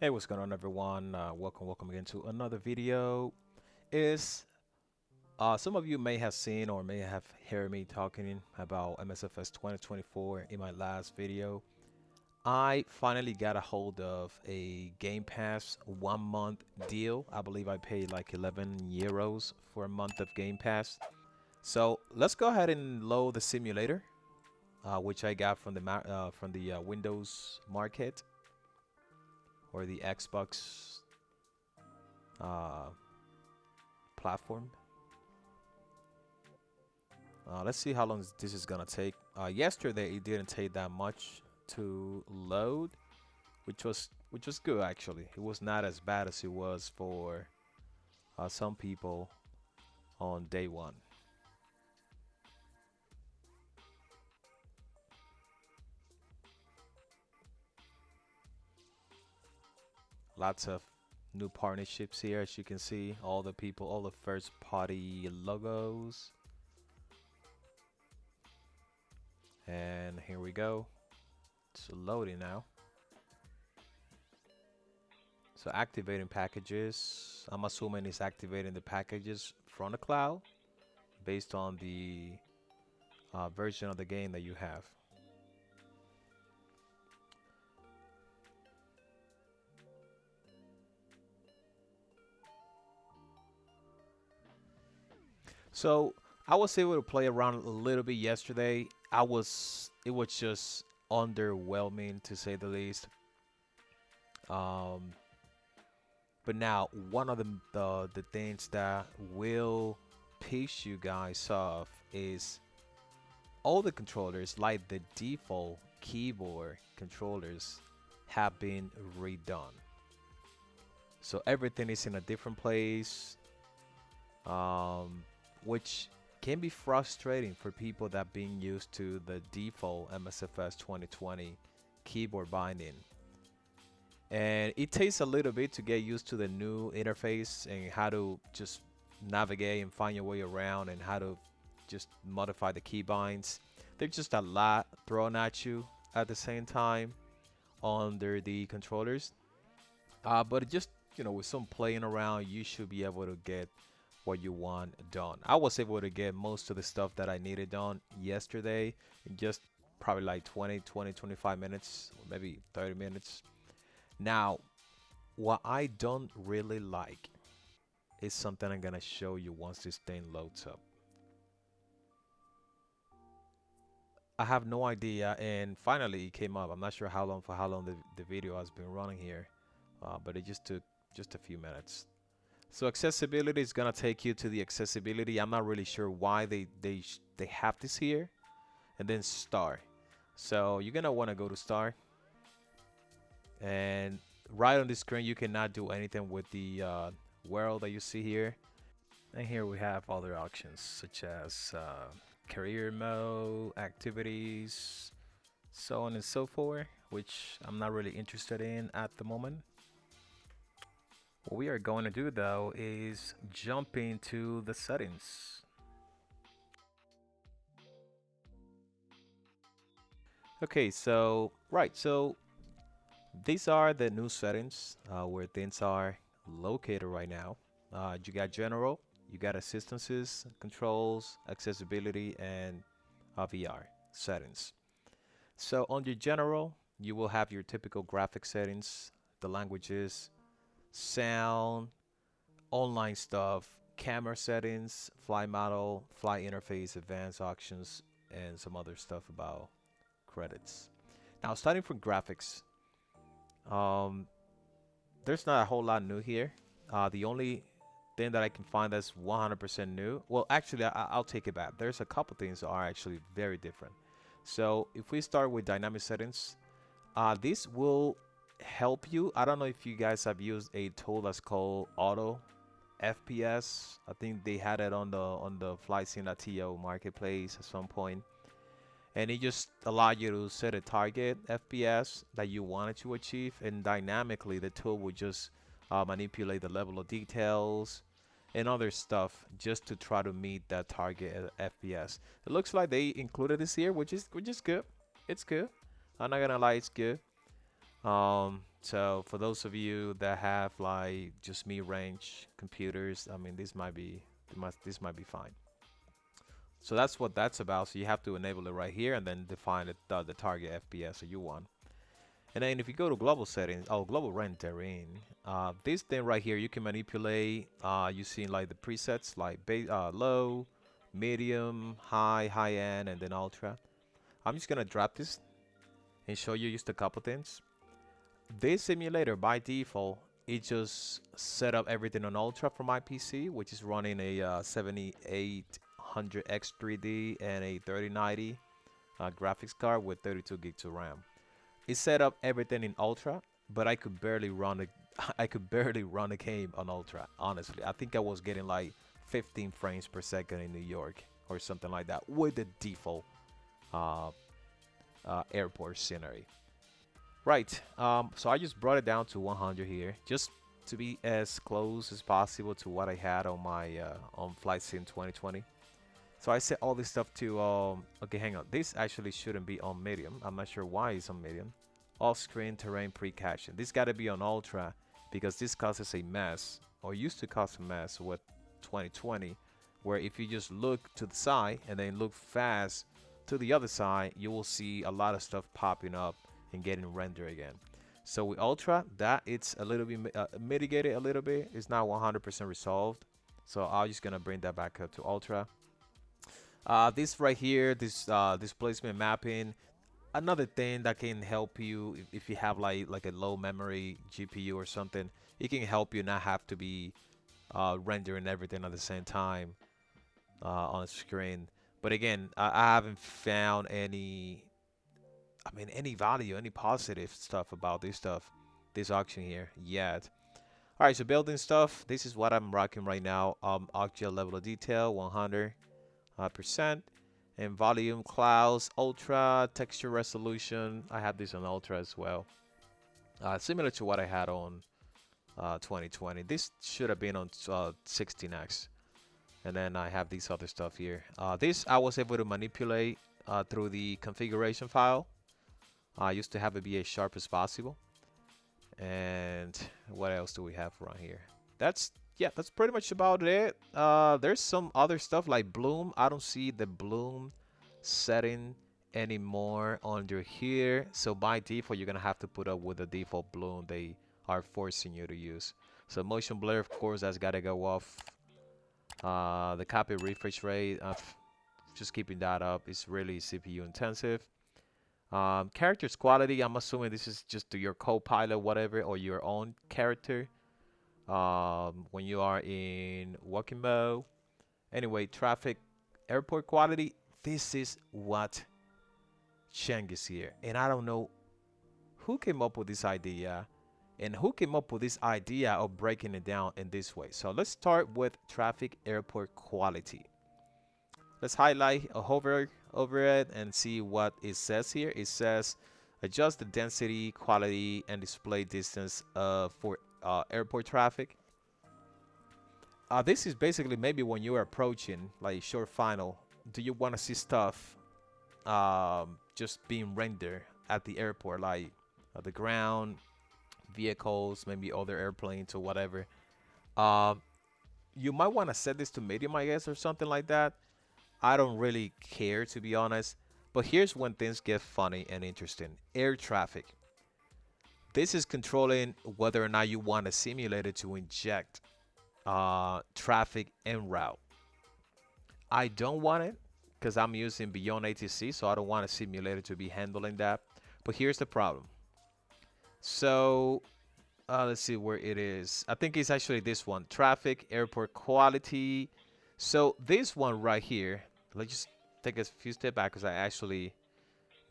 Hey, what's going on, everyone? Welcome again to another video. Is Some of you may have seen or may have heard me talking about MSFS 2024 in my last video. I finally got a hold of a Game Pass 1 month deal. I believe I paid like 11 euros for a month of Game Pass. So let's go ahead and load the simulator, which I got from the Windows Market or the Xbox uh, platform. Let's see how long this is gonna take. Yesterday it didn't take that much to load, which was good actually. It was not as bad as it was for some people on day one. Lots of new partnerships here, as you can see. All the people, all the first party logos, and here we go. It's loading now. So activating packages. I'm assuming it's activating the packages from the cloud based on the version of the game that you have. So I was able to play around a little bit yesterday. It was just underwhelming to say the least. Um, but now one of the things that will piss you guys off is all the controllers, like the default keyboard controllers, have been redone. So everything is in a different place, which can be frustrating for people that been used to the default MSFS 2020 keyboard binding. And it takes a little bit to get used to the new interface and how to just navigate and find your way around and how to just modify the keybinds. There's just a lot thrown at you at the same time under the controllers. But just, with some playing around, you should be able to get what you want done. I was able to get most of the stuff that I needed done yesterday in just probably like 25 minutes, or maybe 30 minutes. Now, what I don't really like is something I'm gonna show you once this thing loads up. I have no idea, and finally it came up. I'm not sure for how long the video has been running here, but it just took just a few minutes. So accessibility is gonna take you to the accessibility. I'm not really sure why they have this here, and then start. So you're gonna want to go to start, and right on the screen you cannot do anything with the world that you see here. And here we have other options such as career mode, activities, so on and so forth, which I'm not really interested in at the moment. What we are going to do though is jump into the settings. Okay, so these are the new settings where things are located right now. You got general, you got assistances, controls, accessibility, and VR settings. So under general, you will have your typical graphic settings, the languages, sound, online stuff, camera settings, flight model, flight interface, advanced options, and some other stuff about credits. Now, starting from graphics, um, there's not a whole lot new here. The only thing that I can find that's 100% new, well, actually, I'll take it back. There's a couple things that are actually very different. So if we start with dynamic settings, this will help you. I don't know if you guys have used a tool that's called Auto FPS. I think they had it on the flightsim.to marketplace at some point, and it just allowed you to set a target FPS that you wanted to achieve, and dynamically the tool would just manipulate the level of details and other stuff just to try to meet that target FPS. It looks like they included this here, which is good. It's good. I'm not gonna lie, it's good. So for those of you that have like just mid-range computers, I mean, this might be fine. So that's what that's about. So you have to enable it right here and then define the target FPS that you want. And then if you go to global settings, oh, global rendering, this thing right here, you can manipulate. You see like the presets like low, medium, high, high end, and then ultra. I'm just gonna drop this and show you just a couple things. This simulator by default, it just set up everything on ultra for my PC, which is running a 7800X3D and a 3090 graphics card with 32 gigs of RAM. It set up everything in ultra, but I could barely run a I could barely run a game on ultra. Honestly, I think I was getting like 15 frames per second in New York or something like that with the default uh, airport scenery. Right. So I just brought it down to 100 here, just to be as close as possible to what I had on my on Flight Sim 2020. So I set all this stuff to okay, hang on. This actually shouldn't be on medium. I'm not sure why it's on medium. Off-screen terrain pre-caching. This got to be on ultra because this causes a mess, or used to cause a mess with 2020, where if you just look to the side and then look fast to the other side, you will see a lot of stuff popping up and getting rendered again. So with ultra, that it's a little bit mitigated a little bit. It's not 100% resolved. So I'm just gonna bring that back up to ultra. This right here, this displacement mapping, another thing that can help you if you have like a low memory GPU or something, it can help you not have to be rendering everything at the same time on screen. But again, I haven't found any, I mean, any value, any positive stuff about this auction here yet. All right, so building stuff. This is what I'm rocking right now. Octal level of detail, 100%, and volume, clouds, ultra, texture resolution. I have this on ultra as well. Similar to what I had on 2020. This should have been on 16x. And then I have these other stuff here. This I was able to manipulate through the configuration file. I used to have it be as sharp as possible. And what else do we have around here? That's that's pretty much about it. There's some other stuff like bloom. I don't see the bloom setting anymore under here. So by default, you're gonna have to put up with the default bloom they are forcing you to use. So motion blur, of course, that's gotta go off. The copy refresh rate, just keeping that up is really CPU intensive. Character's quality, I'm assuming this is just to your co-pilot, whatever, or your own character when you are in walking mode. Anyway, traffic, airport quality, this is what Cheng is here. And I don't know who came up with this idea and who came up with this idea of breaking it down in this way. So let's start with traffic airport quality. Let's highlight or hover over it and see what it says here. It says adjust the density, quality, and display distance for airport traffic. This is basically maybe when you're approaching like short final, do you want to see stuff just being rendered at the airport, like the ground, vehicles, maybe other airplanes or whatever. You might want to set this to medium, I guess, or something like that. I don't really care, to be honest. But here's when things get funny and interesting. Air traffic. This is controlling whether or not you want a simulator to inject traffic en route. I don't want it because I'm using Beyond ATC, so I don't want a simulator to be handling that. But here's the problem. So let's see where it is. I think it's actually this one. Traffic, airport quality. So this one right here, let's just take a few steps back because I actually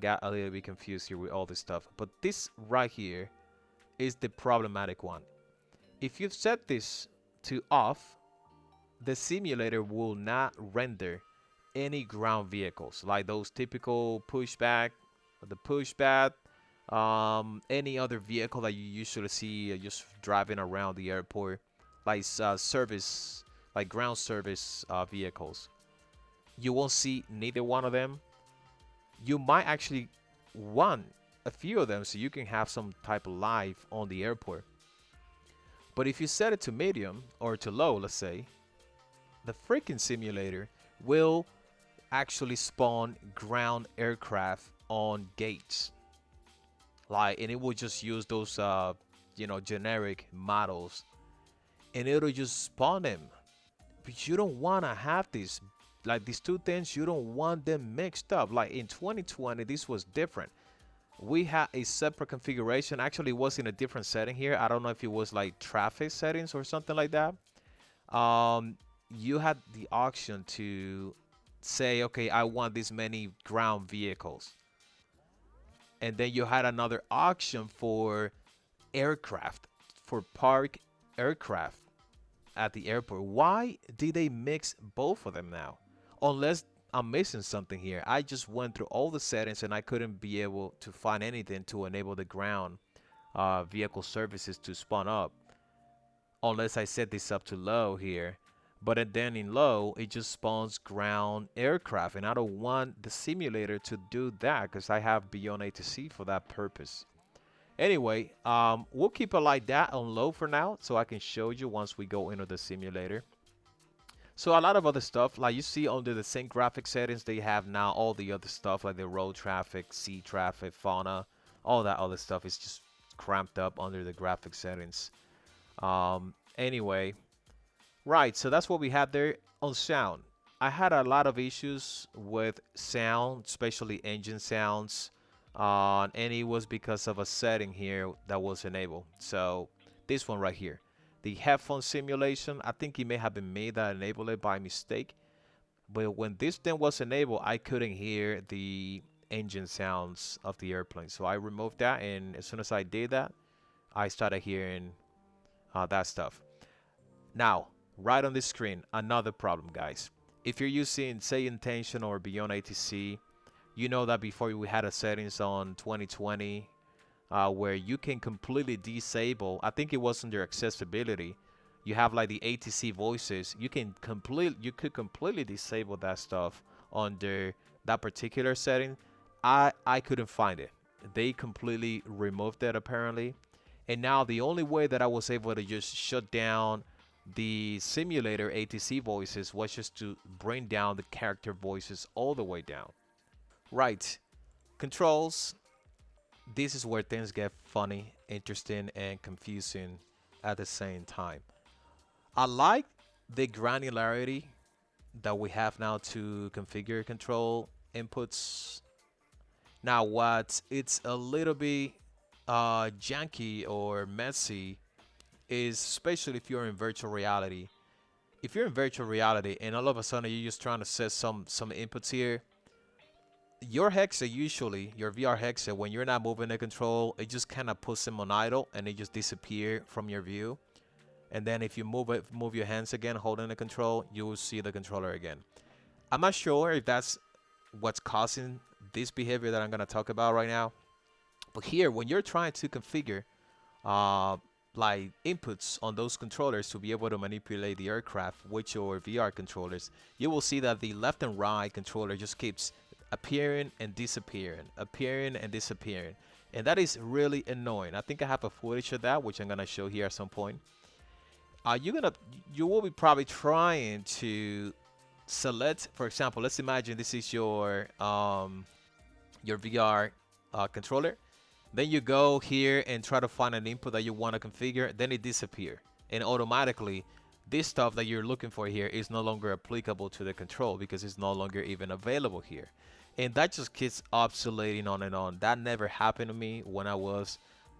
got a little bit confused here with all this stuff. But this right here is the problematic one. If you've set this to off, the simulator will not render any ground vehicles like those typical pushback, the pushback, any other vehicle that you usually see just driving around the airport, like service, like ground service vehicles. You won't see neither one of them. You might actually want a few of them so you can have some type of life on the airport. But if you set it to medium or to low, let's say, the freaking simulator will actually spawn ground aircraft on gates. Like, and it will just use those, generic models, and it'll just spawn them. But you don't want to have this, like these two things, you don't want them mixed up. Like in 2020, this was different. We had a separate configuration. Actually, it was in a different setting here. I don't know if it was like traffic settings or something like that. You had the option to say, okay, I want this many ground vehicles. And then you had another option for aircraft, for park aircraft at the airport. Why did they mix both of them now? Unless I'm missing something here. I just went through all the settings and I couldn't be able to find anything to enable the ground vehicle services to spawn up. Unless I set this up to low here. But then in low, it just spawns ground aircraft. And I don't want the simulator to do that because I have Beyond ATC for that purpose. Anyway, we'll keep it like that on low for now so I can show you once we go into the simulator. So a lot of other stuff, like you see under the same graphic settings, they have now all the other stuff like the road traffic, sea traffic, fauna, all that other stuff is just cramped up under the graphic settings. Anyway, right, so that's what we had there on sound. I had a lot of issues with sound, especially engine sounds, and it was because of a setting here that was enabled. So this one right here, the headphone simulation, I think it may have been me that enabled it by mistake. But when this thing was enabled, I couldn't hear the engine sounds of the airplane. So I removed that, and as soon as I did that, I started hearing that stuff. Now, right on the screen, another problem, guys. If you're using, say, Intention or Beyond ATC, you know that before we had a settings on 2020 where you can completely disable. I think it was under accessibility. You have like the ATC voices. You could completely disable that stuff under that particular setting. I couldn't find it. They completely removed it apparently. And now the only way that I was able to just shut down the simulator ATC voices was just to bring down the character voices all the way down. Right. Controls. This is where things get funny, interesting, and confusing at the same time. I like the granularity that we have now to configure control inputs. Now, what it's a little bit janky or messy is especially if you're in virtual reality. If you're in virtual reality and all of a sudden you're just trying to set some inputs here, your headset usually, your VR headset, when you're not moving the control, it just kind of puts them on idle and they just disappear from your view. And then if you move your hands again, holding the control, you will see the controller again. I'm not sure if that's what's causing this behavior that I'm going to talk about right now. But here, when you're trying to configure like inputs on those controllers to be able to manipulate the aircraft with your VR controllers, you will see that the left and right controller just keeps appearing and disappearing, appearing and disappearing. And that is really annoying. I think I have a footage of that, which I'm going to show here at some point. You will be probably trying to select, for example, let's imagine this is your VR controller. Then you go here and try to find an input that you want to configure, then it disappears. And automatically, this stuff that you're looking for here is no longer applicable to the control because it's no longer even available here. And that just keeps oscillating on and on. That never happened to me when I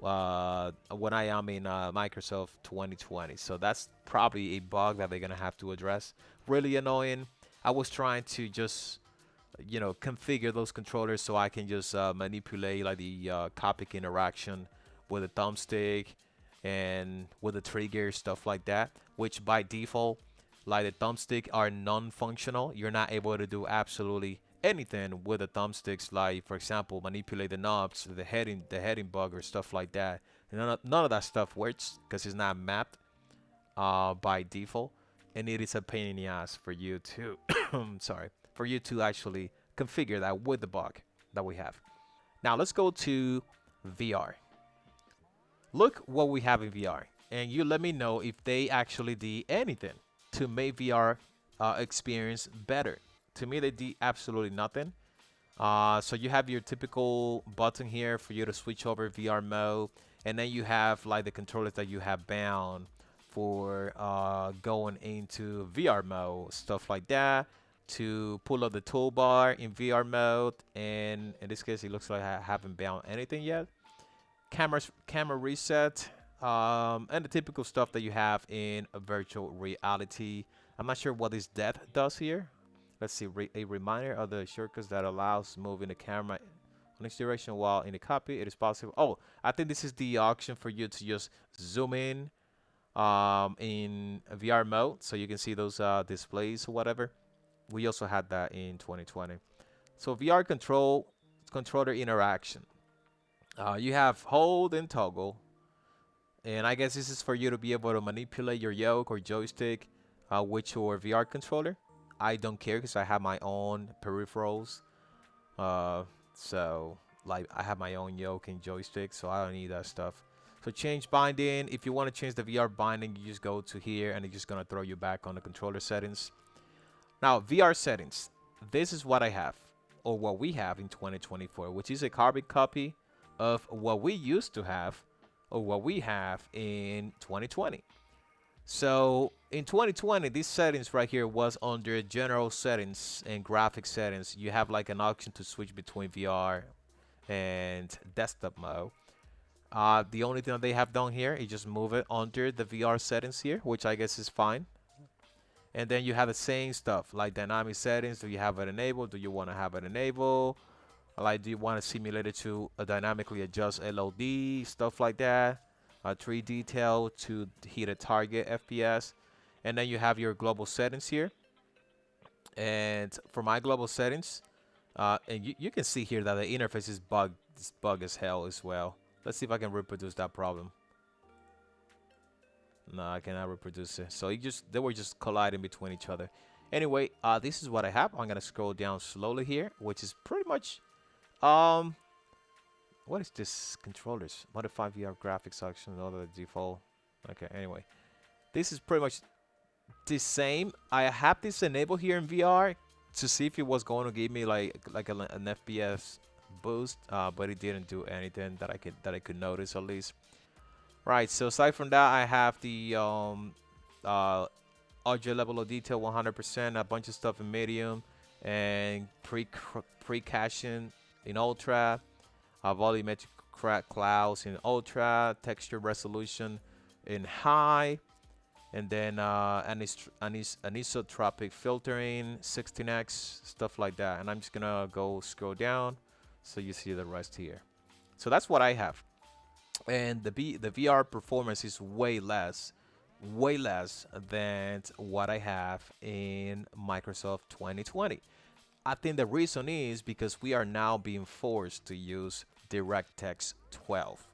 am in Microsoft 2020. So that's probably a bug that they're gonna have to address. Really annoying. I was trying to just configure those controllers so I can just manipulate like the Copic interaction with the thumbstick and with the trigger, stuff like that, which by default, like the thumbstick are non-functional. You're not able to do absolutely anything with the thumbsticks, like for example manipulate the knobs, the heading bug or stuff like that. None of that stuff works because it's not mapped by default, and it is a pain in the ass for you to for you to actually configure that with the bug that we have. Now let's go to VR. Look what we have in VR, and you let me know if they actually did anything to make VR experience better. To me, they did absolutely nothing. So you have your typical button here for you to switch over VR mode, and then you have like the controllers that you have bound for going into VR mode, stuff like that. To pull up the toolbar in VR mode, and in this case, it looks like I haven't bound anything yet. Camera reset, and the typical stuff that you have in a virtual reality. I'm not sure what this death does here. Let's see, a reminder of the shortcuts that allows moving the camera on each direction while in the cockpit. It is possible. Oh, I think this is the option for you to just zoom in VR mode, so you can see those displays or whatever. We also had that in 2020. So VR controller interaction. You have hold and toggle, and I guess this is for you to be able to manipulate your yoke or joystick with your VR controller. I don't care because I have my own peripherals. So like I have my own yoke and joystick, so I don't need that stuff. So change binding. If you want to change the VR binding, you just go to here and it's just gonna throw you back on the controller settings. Now VR settings. This is what I have, or what we have in 2024, which is a carbon copy of what we used to have, or what we have in 2020. So in 2020, these settings right here was under general settings and graphic settings. You have like an option to switch between VR and desktop mode. The only thing that they have done here is just move it under the VR settings here, which I guess is fine. And then you have the same stuff like dynamic settings. Do you have it enabled? Do you want to have it enabled? Like, do you want to simulate it to dynamically adjust LOD, stuff like that? 3D detail to hit a target FPS. And then you have your global settings here. And for my global settings, and you can see here that the interface is bug as hell as well. Let's see if I can reproduce that problem. No, I cannot reproduce it. So they were just colliding between each other. Anyway, this is what I have. I'm gonna scroll down slowly here, which is pretty much what is this? Controllers. Modify VR graphics option. All the default. Okay, anyway. This is pretty much the same. I have this enabled here in VR to see if it was going to give me like an FPS boost, but it didn't do anything that I could notice at least. Right, so aside from that, I have the audio level of detail 100%, a bunch of stuff in medium, and pre-caching in ultra, volumetric clouds in ultra, texture resolution in high, and then anisotropic filtering 16x, stuff like that. And I'm just gonna go scroll down so you see the rest here. So that's what I have. And the VR performance is way less than what I have in Microsoft 2020. I think the reason is because we are now being forced to use DirectX 12.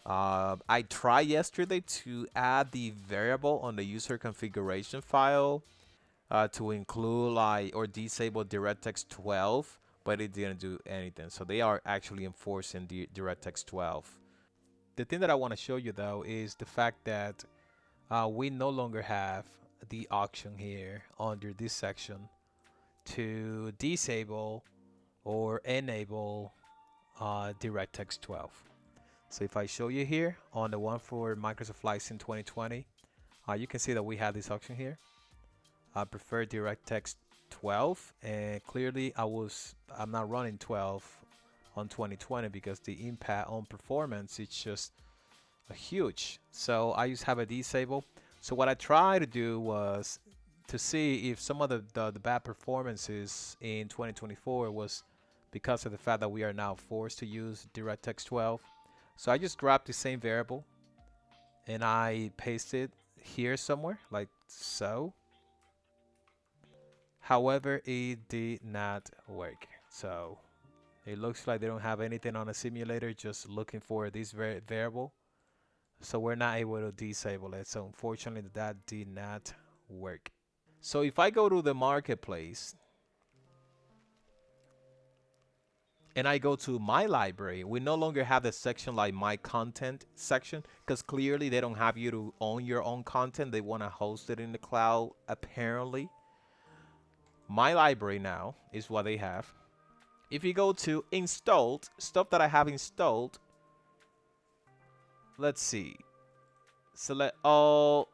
I tried yesterday to add the variable on the user configuration file to include like or disable DirectX 12, but it didn't do anything. So they are actually enforcing the DirectX 12. The thing that I want to show you though is the fact that we no longer have the option here under this section to disable or enable DirectX 12. So if I show you here on the one for Microsoft Flight Sim 2020, you can see that we have this option here. I prefer DirectX 12, and clearly I'm not running 12 on 2020 because the impact on performance is just huge. So I just have a disable. So what I tried to do was to see if some of the bad performances in 2024 was because of the fact that we are now forced to use DirectX 12. So I just grabbed the same variable and I pasted here somewhere like so. However, it did not work. So it looks like they don't have anything on a simulator, just looking for this variable. So we're not able to disable it. So unfortunately, that did not work. So if I go to the marketplace and I go to my library, we no longer have the section like my content section, because clearly they don't have you to own your own content. They want to host it in the cloud, apparently. My library now is what they have. If you go to installed, stuff that I have installed, let's see. Select all.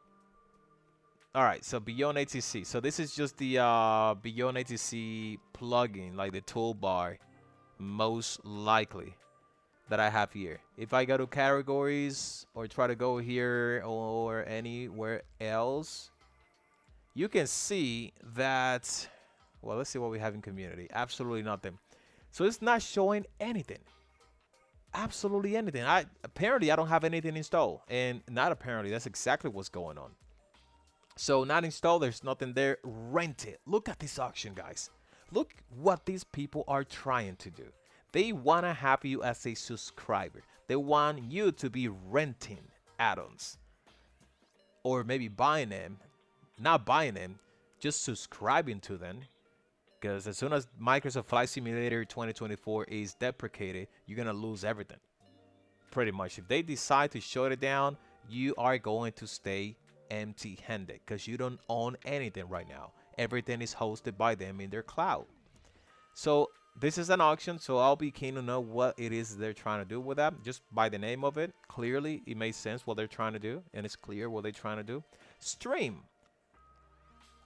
All right, so Beyond ATC. So this is just the Beyond ATC plugin, like the toolbar, most likely, that I have here. If I go to categories or try to go here or anywhere else, you can see that, well, let's see what we have in community. Absolutely nothing. So it's not showing anything. Absolutely anything. Apparently I don't have anything installed, and not apparently, that's exactly what's going on. So not installed, there's nothing there. Rent it. Look at this auction, guys. Look what these people are trying to do. They want to have you as a subscriber. They want you to be renting add-ons, or maybe buying them. Not buying them, just subscribing to them. Because as soon as Microsoft Flight Simulator 2024 is deprecated, you're going to lose everything. Pretty much. If they decide to shut it down, you are going to stay empty-handed because you don't own anything right now. Everything is hosted by them in their cloud. So this is an auction, so I'll be keen to know what it is they're trying to do with that. Just by the name of it, clearly it makes sense what they're trying to do, and it's clear what they're trying to do. Stream.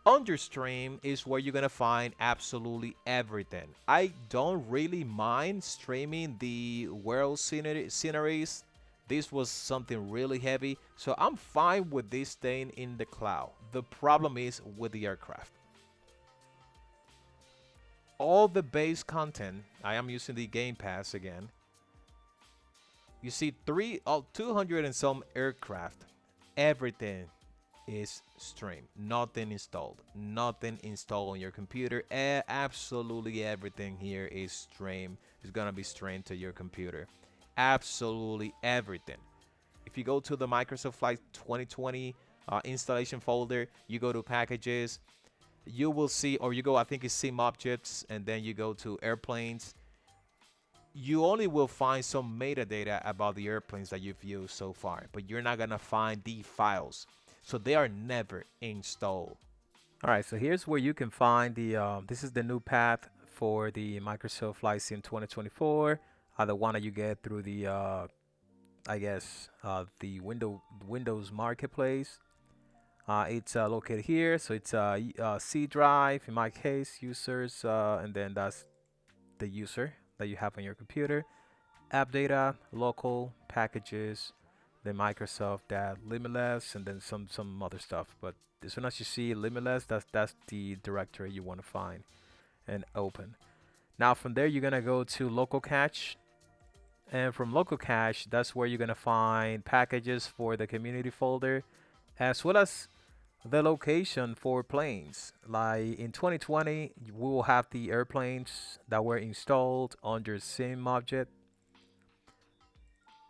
Under stream is where you're gonna find absolutely everything. I don't really mind streaming the world sceneries. This was something really heavy, so I'm fine with this staying in the cloud. The problem is with the aircraft. All the base content, I am using the Gamepass again. You see 200 and some aircraft. Everything is streamed. Nothing installed. Nothing installed on your computer. Absolutely everything here is streamed. It's gonna be streamed to your computer. Absolutely everything. If you go to the Microsoft Flight 2020 installation folder, you go to packages, you will see, or you go, I think it's sim objects, and then you go to airplanes. You only will find some metadata about the airplanes that you've used so far, but you're not gonna find the files. So they are never installed. All right, so here's where you can find the, this is the new path for the Microsoft Flight Sim 2024, the one that you get through the, I guess, the Windows Marketplace. It's located here, so it's C drive, in my case, users, and then that's the user that you have on your computer. App data, local, packages, then Microsoft, that limitless, and then some other stuff. But as soon as you see limitless, that's the directory you want to find and open. Now from there, you're gonna go to local cache, and from local cache, that's where you're gonna find packages for the community folder, as well as the location for planes. Like in 2020, we will have the airplanes that were installed under sim object,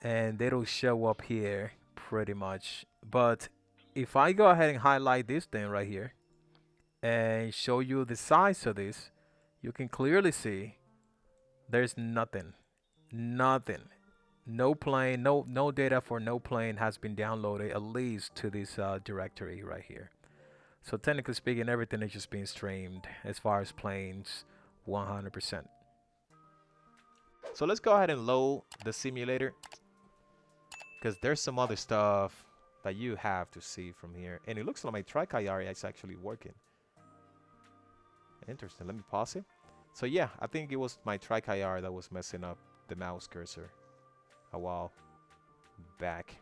and it'll show up here pretty much. But if I go ahead and highlight this thing right here and show you the size of this, you can clearly see there's nothing. No plane, no data for no plane has been downloaded, at least to this directory right here. So technically speaking, everything is just being streamed as far as planes, 100%. So let's go ahead and load the simulator, because there's some other stuff that you have to see from here. And it looks like my TriCAR is actually working. Interesting. Let me pause it. So yeah, I think it was my TriCAR that was messing up the mouse cursor a while back.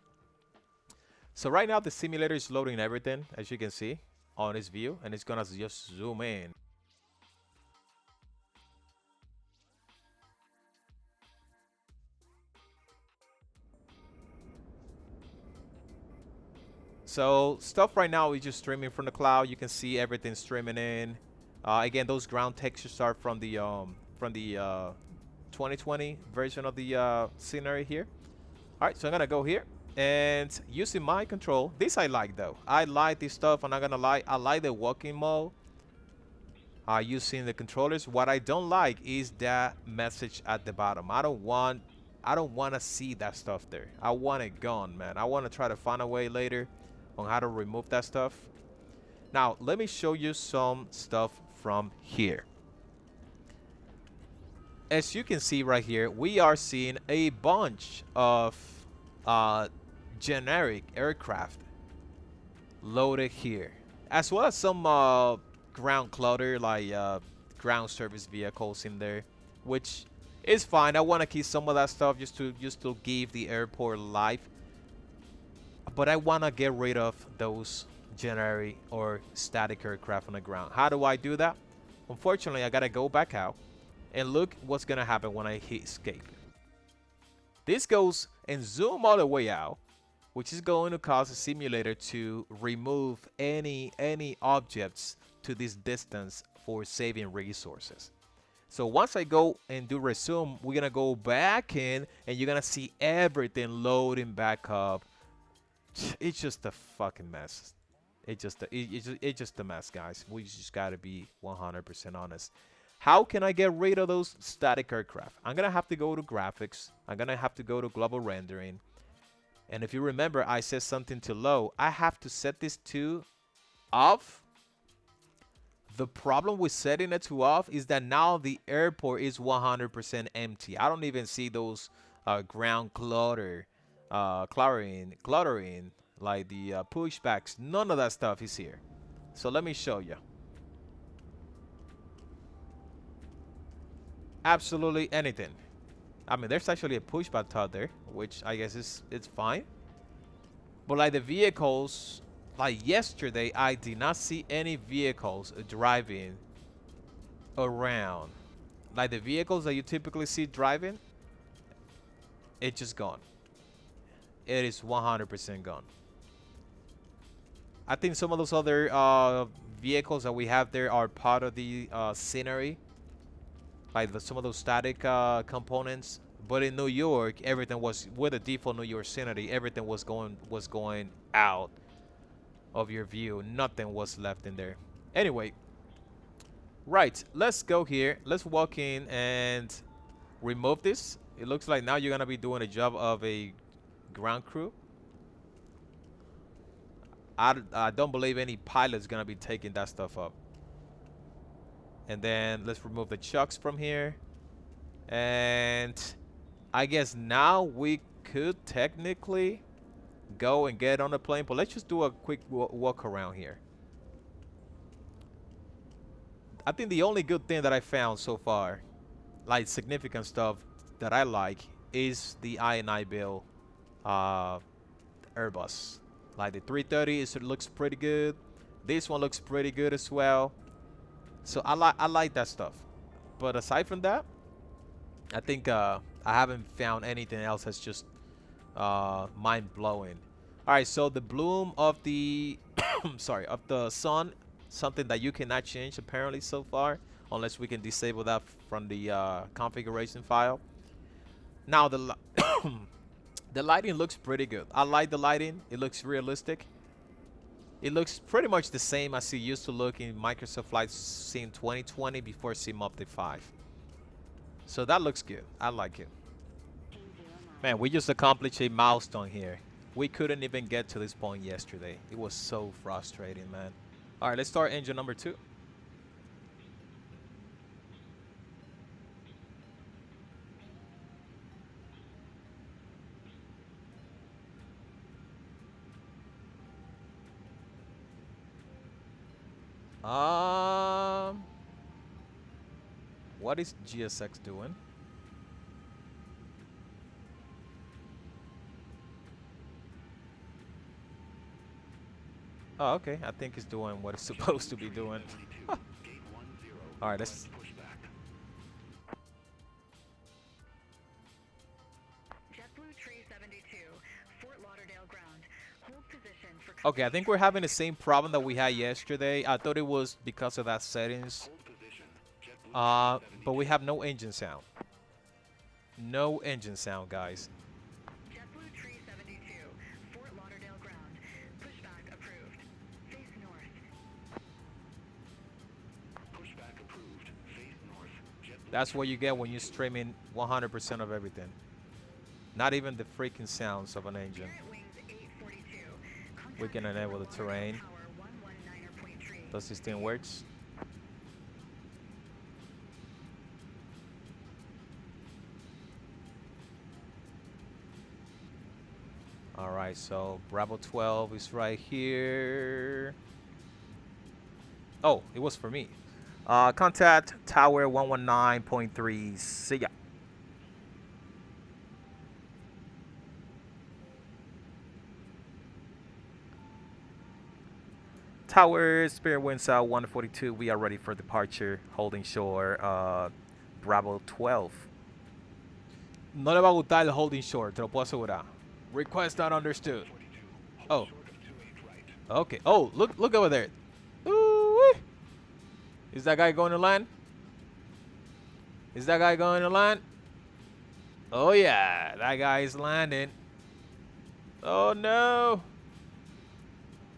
So right now the simulator is loading everything, as you can see on this view, and it's gonna just zoom in. So stuff right now is just streaming from the cloud. You can see everything streaming in. Again, those ground textures are from the 2020 version of the scenery here. All right, so I'm gonna go here and using my control. This I like though. I like this stuff. I'm not gonna lie. I like the walking mode. using the controllers. What I don't like is that message at the bottom. I don't want to see that stuff there. I want it gone, man. I want to try to find a way later on how to remove that stuff. Now, let me show you some stuff from here. As you can see right here, we are seeing a bunch of uh, generic aircraft loaded here, as well as some ground clutter, like ground service vehicles in there, which is fine. I want to keep some of that stuff just to give the airport life, but I want to get rid of those generic or static aircraft on the ground. How do I do that? Unfortunately, I gotta go back out and look what's gonna happen when I hit escape. This goes and zoom all the way out, which is going to cause the simulator to remove any objects to this distance for saving resources. So once I go and do resume, we're gonna go back in and you're gonna see everything loading back up. It's just a fucking mess. It's just a mess, guys. We just gotta be 100% honest. How can I get rid of those static aircraft? I'm gonna have to go to graphics. I'm gonna have to go to global rendering. And if you remember, I said something to low. I have to set this to off. The problem with setting it to off is that now the airport is 100% empty. I don't even see those ground cluttering, like the pushbacks. None of that stuff is here. So let me show you. Absolutely anything. I mean, there's actually a pushback out there, which I guess it's fine. But like the vehicles, like yesterday, I did not see any vehicles driving around. Like the vehicles that you typically see driving, it's just gone. It is 100% gone. I think some of those other vehicles that we have there are part of the scenery, like some of those static components. But in New York, everything was with the default New York scenery. Everything was going out of your view. Nothing was left in there. Anyway, right. Let's go here. Let's walk in and remove this. It looks like now you're gonna be doing a job of a ground crew. I don't believe any pilot's gonna be taking that stuff up. And then let's remove the chucks from here. And I guess now we could technically go and get on the plane, but let's just do a quick walk around here. I think the only good thing that I found so far, like significant stuff that I like, is the I&I build Airbus. Like the 330, it looks pretty good. This one looks pretty good as well. So I like that stuff. But aside from that, I think I haven't found anything else that's just mind-blowing. All right, so the bloom of the sorry, of the sun, something that you cannot change apparently so far, unless we can disable that from the configuration file. Now the the lighting looks pretty good. I like the lighting. It looks realistic. It looks pretty much the same as it used to look in Microsoft Flight Sim 2020 before Sim Update 5. So that looks good. I like it. Man, we just accomplished a milestone here. We couldn't even get to this point yesterday. It was so frustrating, man. All right, let's start engine number 2. What is GSX doing? Oh, okay. I think it's doing what it's supposed to be doing. All right, let's. Okay, I think we're having the same problem that we had yesterday. I thought it was because of that settings. But we have no engine sound. No engine sound, guys. JetBlue 372, Fort Lauderdale ground. Pushback approved. Face north. Pushback That's what you get when you're streaming 100% of everything. Not even the freaking sounds of an engine. We can enable the terrain. Does this thing works? All right, so Bravo 12 is right here. Oh, it was for me. Contact Tower 119.3. See ya. Tower, Spirit Winds 142. We are ready for departure. Holding shore. Bravo 12. No le va a gustar el holding shore, te lo puedo asegurar. Request not understood. Oh. Okay. Oh, look over there. Ooh, is that guy going to land? Is that guy going to land? Oh yeah, that guy is landing. Oh no.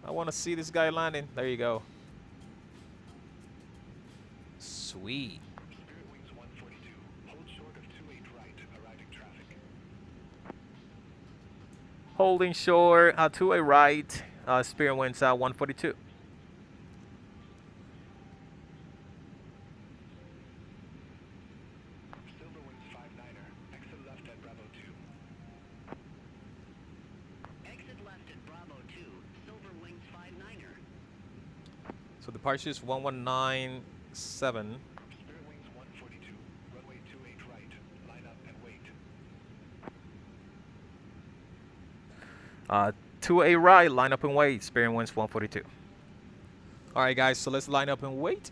I want to see this guy landing. There you go. Sweet. Holding shore to a right. Spirit winds 142. So departure is 1197. Spirit wings 142, runway 28 right, line up and wait. To a right, line up and wait. Spirit winds 142. All right, guys, so let's line up and wait.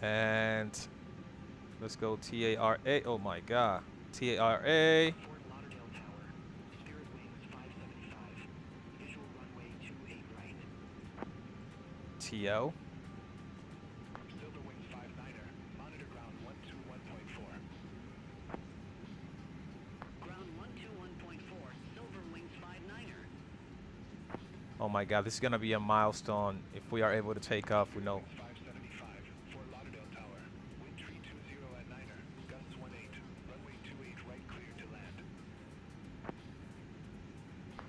And let's go TARA. Oh my God. TARA. Fort Lauderdale Tower, Spirit wings 575, visual runway 28 right. TO. Silver wings 59er, monitor ground 121.4. Ground 121.4, Silver wings 59er. Oh my God, this is gonna be a milestone if we are able to take off. We know. 575, Fort Lauderdale Tower, wind tree 20 at 9er, gusts 18, runway 28 right cleared to land.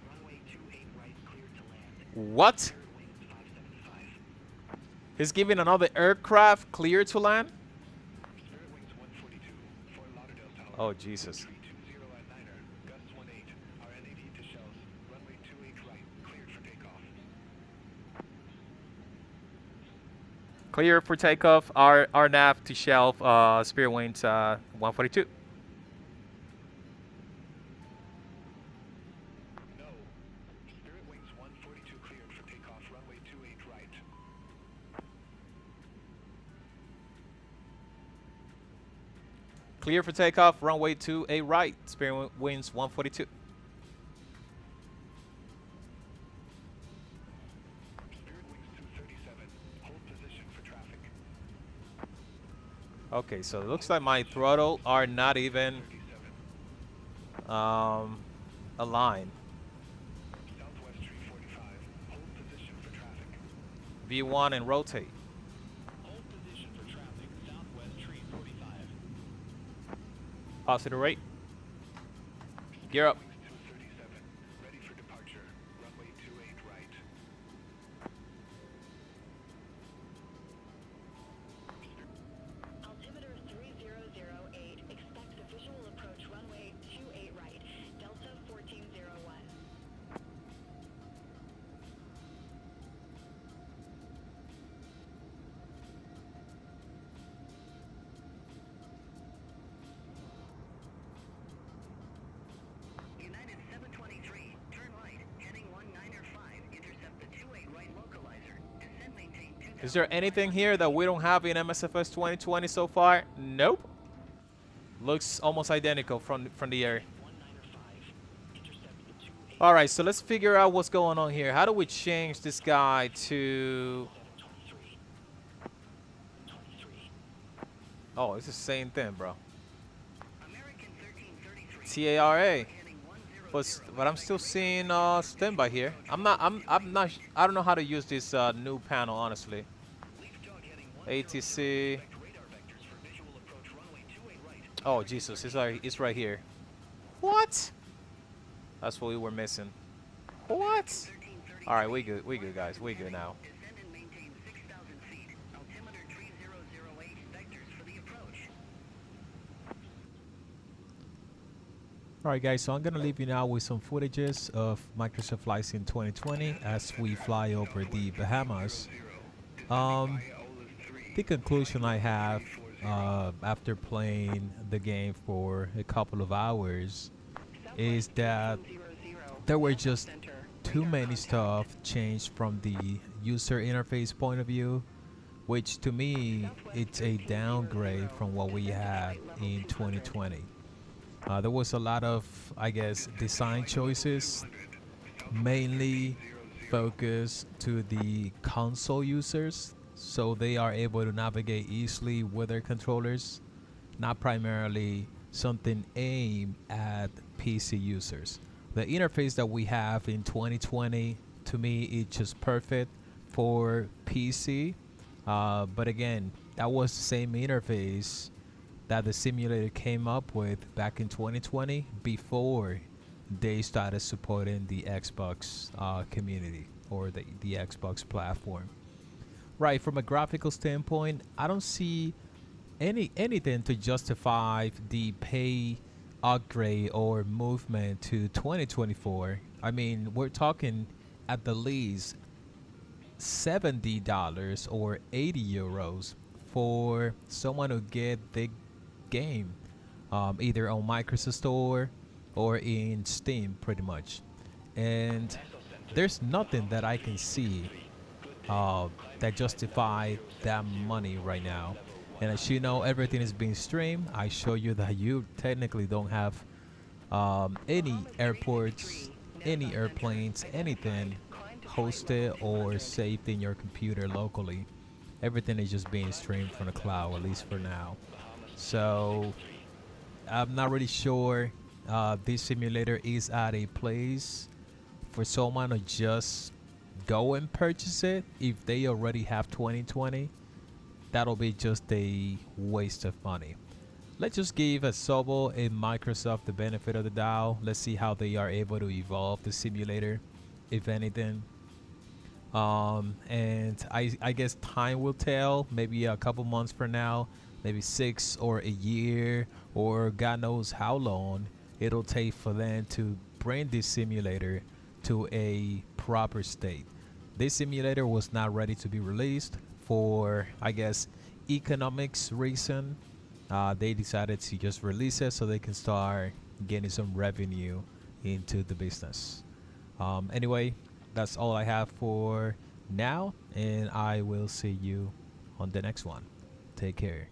Runway 28 right cleared to land. What? Spirit wings 575. He's giving another aircraft clear to land? Spirit wings 142, Fort Lauderdale Tower. Oh, Jesus. Wind tree 20 at 9er, gusts 18, RNAD to shells, runway 28 right, cleared for takeoff. Clear for takeoff. Our nav to shelf. Spirit winds 142. No. Spirit wings 142 cleared for takeoff, runway 28 right. Clear for takeoff. Runway 28 right. Spirit winds 142. Spirit wings 237, hold position for traffic. Okay, so it looks like my throttle are not even 37. aligned. Southwest tree 45, hold position for traffic. V1 and rotate. Hold position for traffic, southwest tree 45. Positive rate. Gear up. Wings 237, ready for departure, runway 28 right. Altimeter 3008, expect a visual approach runway 28 right, Delta 1401. United 723, turn right, heading 195, intercept the 28 right localizer, descend maintain 2000. Is there anything here that we don't have in MSFS 2020 so far? Nope. Looks almost identical from the air. 195, intercept the 28 All right, so let's figure out what's going on here. How do we change this guy to... 723. 23. Oh, it's the same thing, bro. American 1333. TARA. Heading 10 But I'm still seeing standby here. I don't know how to use this new panel honestly. ATC. Oh Jesus, it's right here. What? That's what we were missing. What? All right, we good guys. We good now. Descend and maintain 6,000 feet. Altimeter 3008 vectors for the approach. All right, guys. So I'm gonna leave you now with some footages of Microsoft flights in 2020 as we fly over the Bahamas. Um, the conclusion I have after playing the game for a couple of hours is that there were just too many stuff changed from the user interface point of view, which to me it's a downgrade from what we had in 2020. There was a lot of, I guess, design choices, mainly focused to the console users, so they are able to navigate easily with their controllers, not primarily something aimed at PC users. The interface that we have in 2020, to me, it's just perfect for PC. But again, that was the same interface that the simulator came up with back in 2020 before they started supporting the Xbox community or the Xbox platform. Right, from a graphical standpoint, I don't see anything to justify the pay upgrade or movement to 2024. I mean, we're talking at the least $70 or €80 for someone to get the game, either on Microsoft Store or in Steam, pretty much. And there's nothing that I can see uh, that justify that money right now. And as you know, everything is being streamed. I show you that you technically don't have any airports, any airplanes, anything hosted or saved in your computer locally. Everything is just being streamed from the cloud, at least for now. So I'm not really sure this simulator is at a place for someone to just go and purchase it if they already have 2020. That'll be just a waste of money. Let's just give Asobo and Microsoft the benefit of the doubt. Let's see how they are able to evolve the simulator, if anything. And I guess time will tell. Maybe a couple months from now, maybe 6 or a year, or God knows how long it'll take for them to bring this simulator to a proper state. This simulator was not ready to be released for, I guess, economics reason. They decided to just release it so they can start getting some revenue into the business. Anyway, that's all I have for now, and I will see you on the next one. Take care.